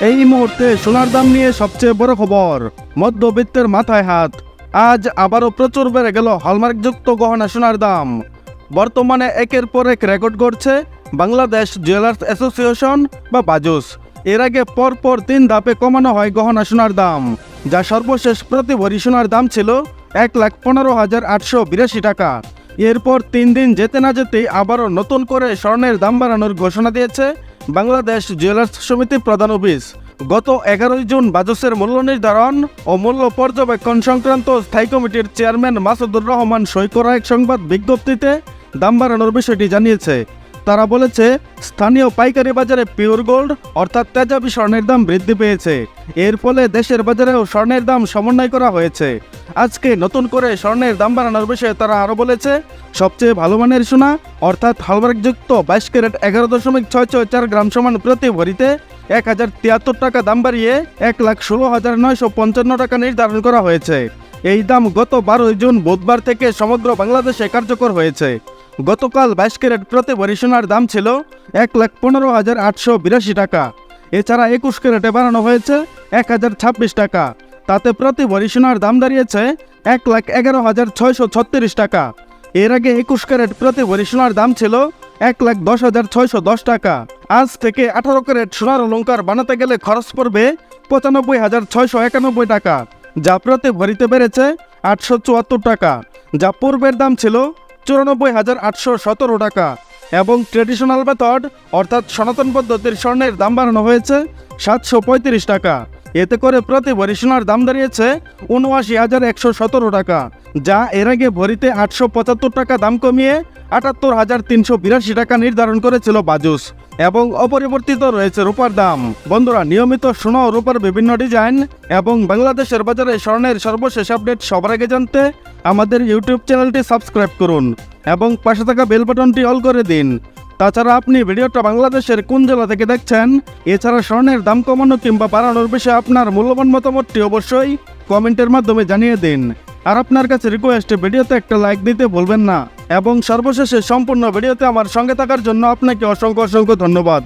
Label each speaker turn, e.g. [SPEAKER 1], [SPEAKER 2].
[SPEAKER 1] এই মুহূর্তে সোনার দাম নিয়ে সবচেয়ে বড় খবর, মধ্যবিত্তের মাথায় হাত। আজ আবারও প্রচুর বেড়ে গেল হলমার্কযুক্ত গহনা সোনার দাম। বর্তমানে একের পর এক রেকর্ড গড়ছে বাংলাদেশ জুয়েলার্স অ্যাসোসিয়েশন বা বাজুস। এর আগে পরপর 3 ধাপে কমানো হয় গহনা সোনার দাম, যা সর্বশেষ প্রতি ভরি সোনার দাম ছিল 1,15,882 টাকা। এরপর 3 দিন যেতে না যেতেই আবারও নতুন করে স্বর্ণের দাম বাড়ানোর ঘোষণা দিয়েছে বাংলাদেশ জুয়েলার্স সমিতির প্রধান অফিস। গত 11 জুন বাজুসের মূল্য নির্ধারণ ও মূল্য পর্যবেক্ষণ সংক্রান্ত স্থায়ী কমিটির চেয়ারম্যান মাসুদুর রহমান সই করা এক সংবাদ বিজ্ঞপ্তিতে দাম বাড়ানোর বিষয়টি জানিয়েছে। তারা বলেছে, স্থানীয় পাইকারি বাজারে পিওর গোল্ড অর্থাৎ তেজাবি স্বর্ণের দাম বৃদ্ধি পেয়েছে। এর ফলে দেশের বাজারেও স্বর্ণের দাম সমন্বয় করা হয়েছে। আজকে নতুন করে স্বর্ণের দাম বাড়ানোর বিষয়ে তারা আরও বলেছে, সবচেয়ে ভালো মানের সোনা অর্থাৎ হলমার্কযুক্ত 22 ক্যারেট 11.664 গ্রাম সমান প্রতি ভরিতে 1,073 টাকা দাম বাড়িয়ে 1,16,955 টাকা নির্ধারণ করা হয়েছে। এই দাম গত 12 জুন বুধবার থেকে সমগ্র বাংলাদেশে কার্যকর হয়েছে। গতকাল 22 ক্যারেট প্রতি ভরি সোনার দাম ছিল 1,15,882 টাকা। এছাড়া 21 ক্যারেটে বাড়ানো হয়েছে 1,026 টাকা। তাতে প্রতি ভরি সোনার দাম দাঁড়িয়েছে 1,11,636 টাকা। এর আগে 21 ক্যারেট প্রতি ভরি সোনার দাম ছিল 1,10,610 টাকা। আজ থেকে 18 ক্যারেট সোনার অলংকার বানাতে গেলে খরচ পড়বে 95,691 টাকা, যা প্রতি ভরিতে বেড়েছে 874 টাকা, যা পূর্বের দাম ছিল 94,817 টাকা। এবং ট্রেডিশনাল মেথড অর্থাৎ সনাতন পদ্ধতির স্বর্ণের দাম বাড়ানো হয়েছে 735 টাকা। এতে করে প্রতি ভরি সোনার দাম দাঁড়িয়েছে 79,117 টাকা, যা এর আগে ভরিতে 875 টাকা দাম কমিয়ে 78,382 টাকা নির্ধারণ করেছিল বাজুস। এবং অপরিবর্তিত রয়েছে রূপার দাম। বন্ধুরা, নিয়মিত সোনা ও রূপার বিভিন্ন ডিজাইন এবং বাংলাদেশের বাজারে স্বর্ণের সর্বশেষ আপডেট সবার আগে জানতে আমাদের ইউটিউব চ্যানেলটি সাবস্ক্রাইব করুন এবং পাশে থাকা বেল বাটনটি অল করে দিন। তাছাড়া আপনি ভিডিওটা বাংলাদেশের কোন জেলা থেকে দেখছেন, এছাড়া স্বর্ণের দাম কমানো কিংবা বাড়ানোর বিষয়ে আপনার মূল্যবান মতামতটি অবশ্যই কমেন্টের মাধ্যমে জানিয়ে দিন। আর আপনার কাছে রিকোয়েস্ট, ভিডিওতে একটা লাইক দিতে ভুলবেন না। এবং সর্বশেষে সম্পূর্ণ ভিডিওতে আমার সঙ্গে থাকার জন্য আপনাকে অসংখ্য ধন্যবাদ।